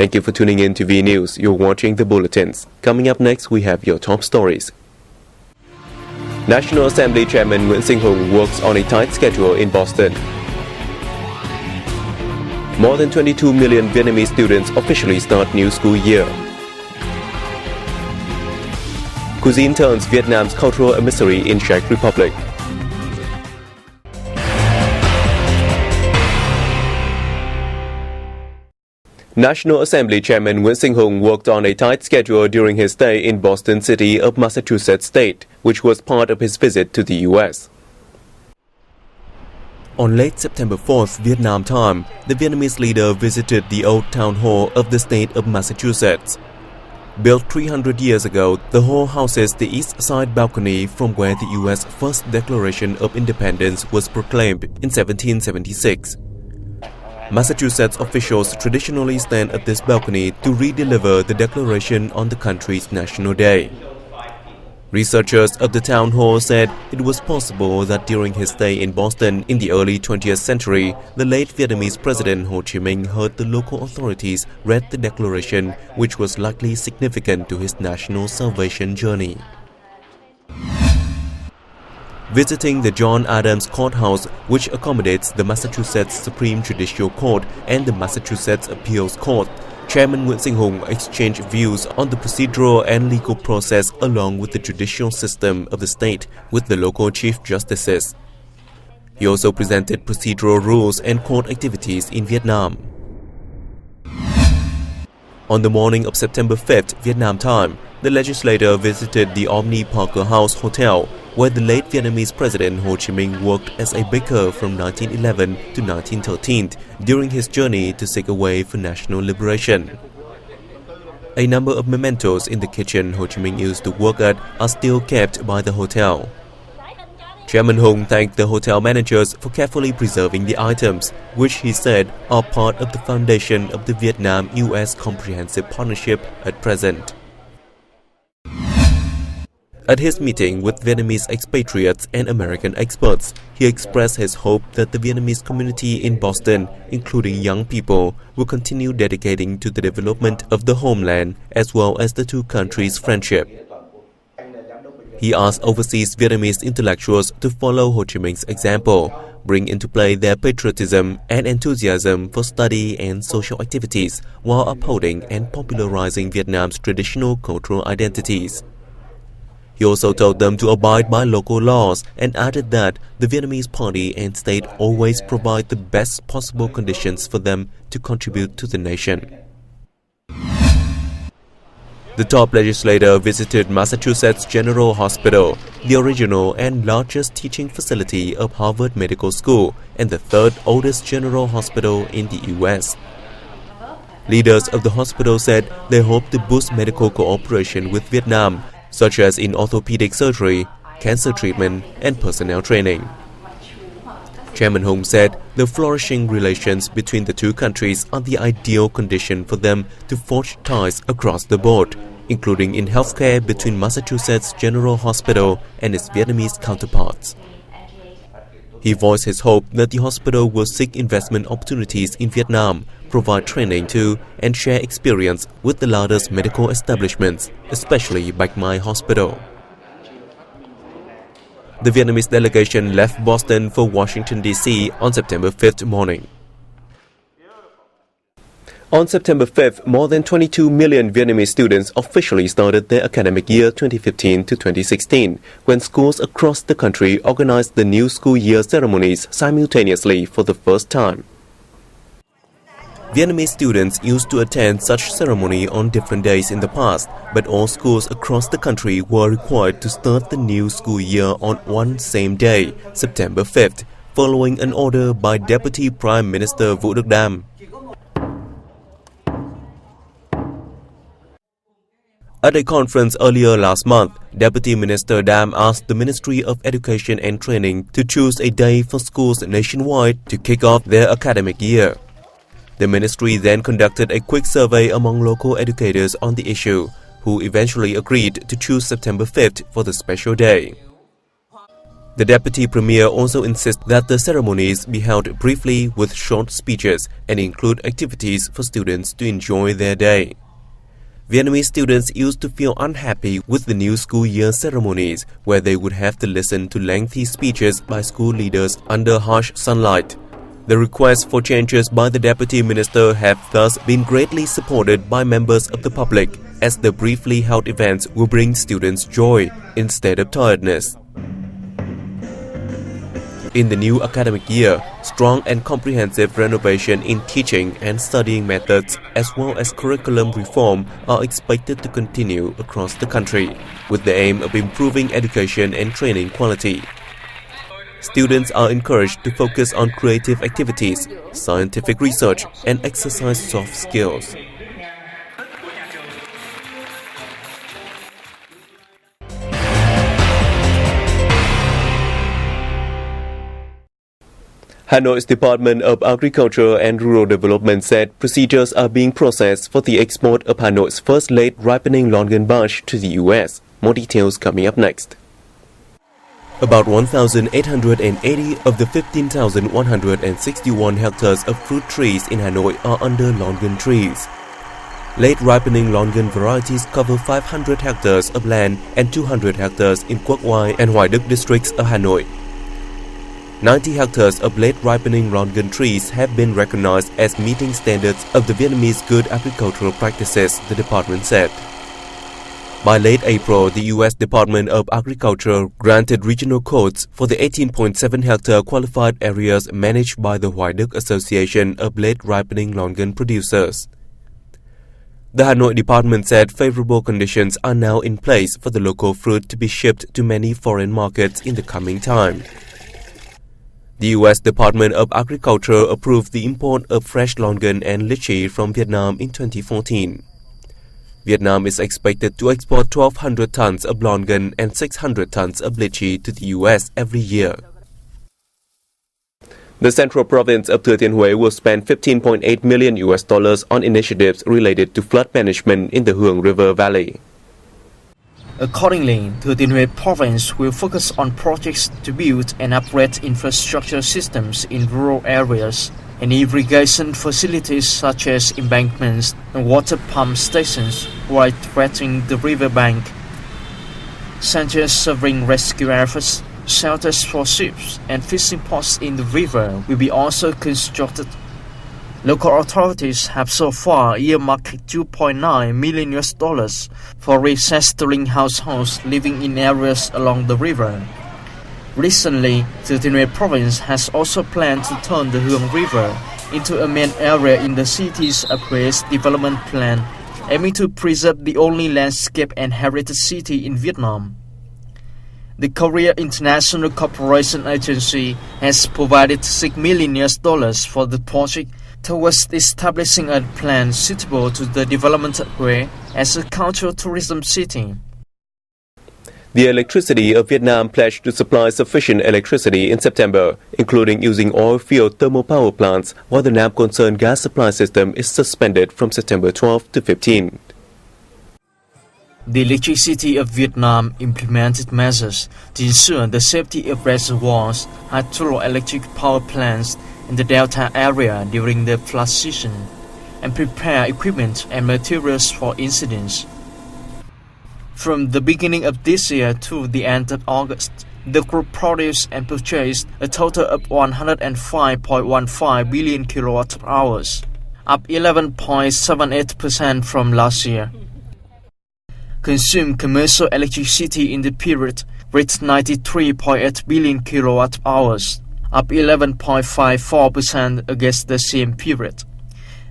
Thank you for tuning in to VNA News. You're watching the bulletins. Coming up next, we have your top stories. National Assembly Chairman Nguyễn Sinh Hùng works on a tight schedule in Boston. More than 22 million Vietnamese students officially start new school year. Cuisine turns Vietnam's cultural emissary in Czech Republic. National Assembly Chairman Nguyễn Sinh Hùng worked on a tight schedule during his stay in Boston City of Massachusetts State, which was part of his visit to the U.S. On late September 4th Vietnam time, the Vietnamese leader visited the old town hall of the state of Massachusetts. Built 300 years ago, the hall houses the east side balcony from where the U.S. first Declaration of Independence was proclaimed in 1776. Massachusetts officials traditionally stand at this balcony to redeliver the Declaration on the country's National Day. Researchers of the town hall said it was possible that during his stay in Boston in the early 20th century, the late Vietnamese President Ho Chi Minh heard the local authorities read the Declaration, which was likely significant to his national salvation journey. Visiting the John Adams Courthouse, which accommodates the Massachusetts Supreme Judicial Court and the Massachusetts Appeals Court, Chairman Nguyễn Sinh Hùng exchanged views on the procedural and legal process along with the judicial system of the state with the local chief justices. He also presented procedural rules and court activities in Vietnam. On the morning of September 5th Vietnam time, the legislator visited the Omni Parker House Hotel, where the late Vietnamese President Ho Chi Minh worked as a baker from 1911 to 1913 during his journey to seek a way for national liberation. A number of mementos in the kitchen Ho Chi Minh used to work at are still kept by the hotel. Chairman Hùng thanked the hotel managers for carefully preserving the items, which he said are part of the foundation of the Vietnam-US Comprehensive Partnership at present. At his meeting with Vietnamese expatriates and American experts, he expressed his hope that the Vietnamese community in Boston, including young people, will continue dedicating to the development of the homeland as well as the two countries' friendship. He asked overseas Vietnamese intellectuals to follow Ho Chi Minh's example, bring into play their patriotism and enthusiasm for study and social activities while upholding and popularizing Vietnam's traditional cultural identities. He also told them to abide by local laws and added that the Vietnamese party and state always provide the best possible conditions for them to contribute to the nation. The top legislator visited Massachusetts General Hospital, the original and largest teaching facility of Harvard Medical School and the third oldest general hospital in the U.S. Leaders of the hospital said they hope to boost medical cooperation with Vietnam, such as in orthopedic surgery, cancer treatment, and personnel training. Chairman Hùng said the flourishing relations between the two countries are the ideal condition for them to forge ties across the board, including in healthcare between Massachusetts General Hospital and its Vietnamese counterparts. He voiced his hope that the hospital will seek investment opportunities in Vietnam, provide training to, and share experience with the largest medical establishments, especially Bạch Mai Hospital. The Vietnamese delegation left Boston for Washington, D.C. on September 5th morning. On September 5th, more than 22 million Vietnamese students officially started their academic year 2015 to 2016, when schools across the country organized the new school year ceremonies simultaneously for the first time. Vietnamese students used to attend such ceremony on different days in the past, but all schools across the country were required to start the new school year on one same day, September 5th, following an order by Deputy Prime Minister Vũ Đức Đam. At a conference earlier last month, Deputy Minister Đam asked the Ministry of Education and Training to choose a day for schools nationwide to kick off their academic year. The ministry then conducted a quick survey among local educators on the issue, who eventually agreed to choose September 5th for the special day. The Deputy Premier also insists that the ceremonies be held briefly with short speeches and include activities for students to enjoy their day. Vietnamese students used to feel unhappy with the new school year ceremonies, where they would have to listen to lengthy speeches by school leaders under harsh sunlight. The requests for changes by the Deputy Minister have thus been greatly supported by members of the public, as the briefly held events will bring students joy instead of tiredness. In the new academic year, strong and comprehensive renovation in teaching and studying methods as well as curriculum reform are expected to continue across the country, with the aim of improving education and training quality. Students are encouraged to focus on creative activities, scientific research, and exercise soft skills. Hanoi's Department of Agriculture and Rural Development said procedures are being processed for the export of Hanoi's first late ripening longan bunch to the U.S. More details coming up next. About 1,880 of the 15,161 hectares of fruit trees in Hanoi are under longan trees. Late ripening longan varieties cover 500 hectares of land and 200 hectares in Quoc Ngoai and Hoài Đức districts of Hanoi. 90 hectares of late ripening longan trees have been recognized as meeting standards of the Vietnamese Good Agricultural Practices, the department said. By late April, the U.S. Department of Agriculture granted regional codes for the 18.7 hectare qualified areas managed by the Hoài Đức Association of Late Ripening Longan Producers. The Hanoi department said favorable conditions are now in place for the local fruit to be shipped to many foreign markets in the coming time. The U.S. Department of Agriculture approved the import of fresh longan and lychee from Vietnam in 2014. Vietnam is expected to export 1,200 tons of longan and 600 tons of lychee to the U.S. every year. The central province of Thừa Thiên Huế will spend $15.8 million on initiatives related to flood management in the Huong River Valley. Accordingly, Thừa Thiên Huế province will focus on projects to build and upgrade infrastructure systems in rural areas and irrigation facilities such as embankments and water pump stations while threatening the riverbank. Centers serving rescue efforts, shelters for ships, and fishing ports in the river will be also constructed. Local authorities have so far earmarked $2.9 million for resettling households living in areas along the river. Recently, Thừa Thiên Huế province has also planned to turn the Huong River into a main area in the city's Huế development plan, aiming to preserve the only landscape and heritage city in Vietnam. The Korea International Cooperation Agency has provided $6 million for the project towards establishing a plan suitable to the development of Huế as a cultural tourism city. The Electricity of Vietnam pledged to supply sufficient electricity in September, including using oil-fueled thermal power plants, while the Nam Con Sơn gas supply system is suspended from September 12 to 15. The Electricity of Vietnam implemented measures to ensure the safety of reservoirs, hydroelectric power plants in the Delta area during the flood season, and prepare equipment and materials for incidents. From the beginning of this year to the end of August, the group produced and purchased a total of 105.15 billion kilowatt-hours, up 11.78% from last year. Consumed commercial electricity in the period reached 93.8 billion kilowatt-hours, up 11.54% against the same period.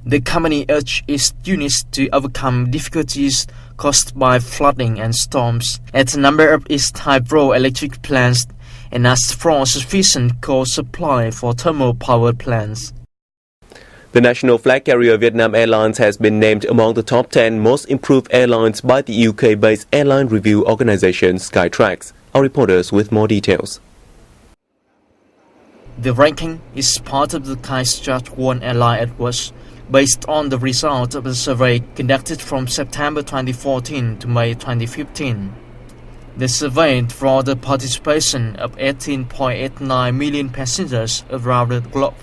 The company urged its units to overcome difficulties caused by flooding and storms at a number of its hydroelectric plants and asked for sufficient coal supply for thermal power plants. The national flag carrier Vietnam Airlines has been named among the top 10 most improved airlines by the UK-based airline review organisation Skytrax. Our reporters with more details. The ranking is part of the Skytrax One Airline Awards, based on the result of a survey conducted from September 2014 to May 2015. The survey draw the participation of 18.89 million passengers around the globe.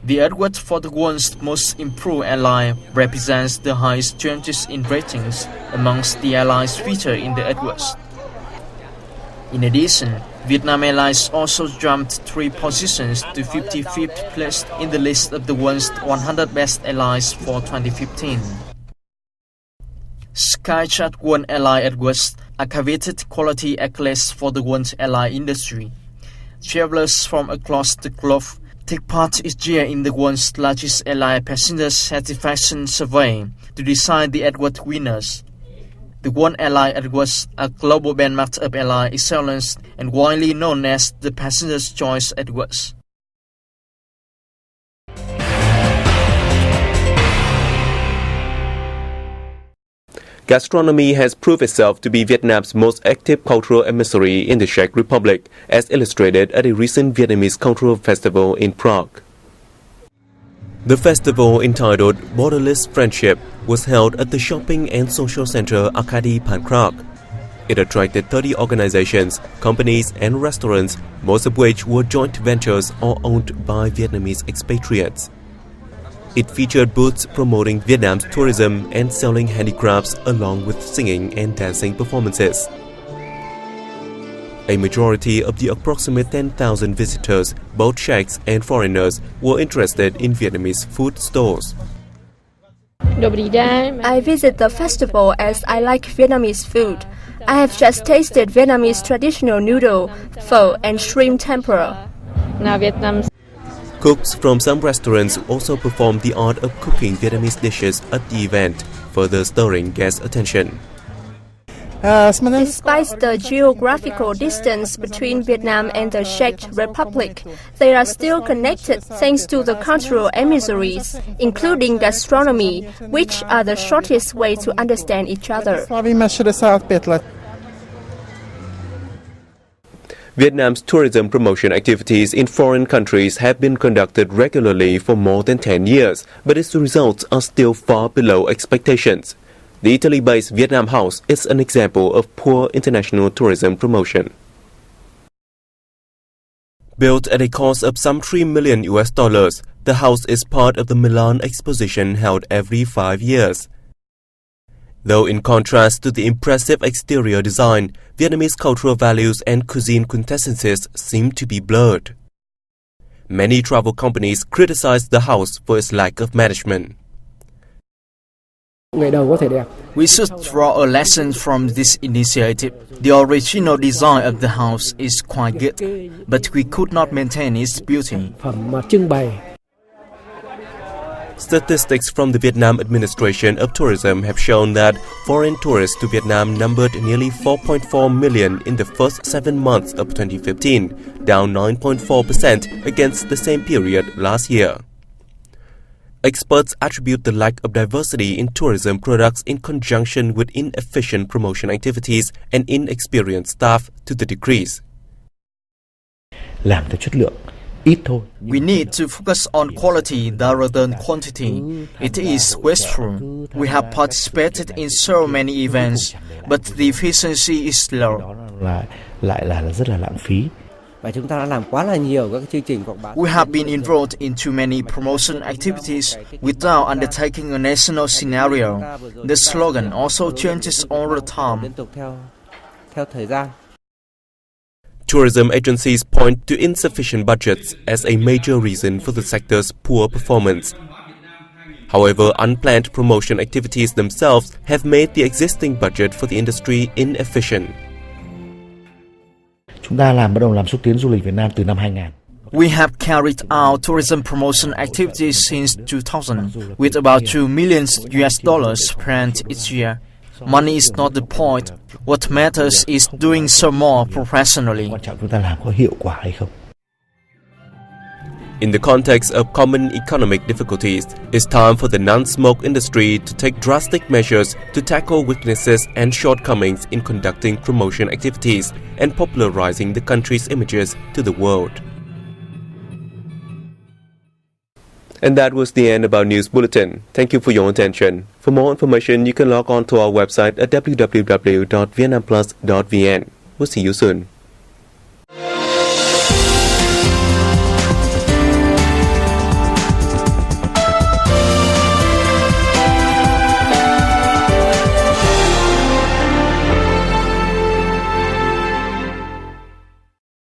The award for the world's most improved airline represents the highest changes in ratings amongst the airlines featured in the awards. In addition, Vietnam Airlines also jumped 3 positions to 55th place in the list of the world's 100 best airlines for 2015. Skychart World Airline Awards are coveted quality accolades for the world airline industry. Travelers from across the globe take part each year in the world's largest airline passenger satisfaction survey to decide the award winners. The World Airline Awards are global benchmark of airline excellence and widely known as the Passenger's Choice Awards. Gastronomy has proved itself to be Vietnam's most active cultural emissary in the Czech Republic, as illustrated at a recent Vietnamese cultural festival in Prague. The festival, entitled Borderless Friendship, was held at the shopping and social center Arkady Prague. It attracted 30 organizations, companies and restaurants, most of which were joint ventures or owned by Vietnamese expatriates. It featured booths promoting Vietnam's tourism and selling handicrafts along with singing and dancing performances. A majority of the approximate 10,000 visitors, both Czechs and foreigners, were interested in Vietnamese food stores. I visit the festival as I like Vietnamese food. I have just tasted Vietnamese traditional noodle, pho and shrimp tempura. Cooks from some restaurants also performed the art of cooking Vietnamese dishes at the event, further stirring guest attention. Despite the geographical distance between Vietnam and the Czech Republic, they are still connected thanks to the cultural emissaries, including gastronomy, which are the shortest way to understand each other. Vietnam's tourism promotion activities in foreign countries have been conducted regularly for more than 10 years, but its results are still far below expectations. The Italy-based Vietnam House is an example of poor international tourism promotion. Built at a cost of some $3 million, the house is part of the Milan exposition held every 5 years. Though in contrast to the impressive exterior design, Vietnamese cultural values and cuisine quintessences seem to be blurred. Many travel companies criticize the house for its lack of management. We should draw a lesson from this initiative. The original design of the house is quite good, but we could not maintain its beauty. Statistics from the Vietnam Administration of Tourism have shown that foreign tourists to Vietnam numbered nearly 4.4 million in the first 7 months of 2015, down 9.4% against the same period last year. Experts attribute the lack of diversity in tourism products in conjunction with inefficient promotion activities and inexperienced staff to the decrease. We need to focus on quality rather than quantity. It is wasteful. We have participated in so many events, but the efficiency is low. We have been involved in too many promotion activities without undertaking a national scenario. The slogan also changes all the time. Tourism agencies point to insufficient budgets as a major reason for the sector's poor performance. However, unplanned promotion activities themselves have made the existing budget for the industry inefficient. We have carried out tourism promotion activities since 2000, with about $2 million spent each year. Money is not the point. What matters is doing so more professionally. In the context of common economic difficulties, it's time for the non-smoke industry to take drastic measures to tackle weaknesses and shortcomings in conducting promotion activities and popularizing the country's images to the world. And that was the end of our news bulletin. Thank you for your attention. For more information, you can log on to our website at www.vietnamplus.vn. We'll see you soon.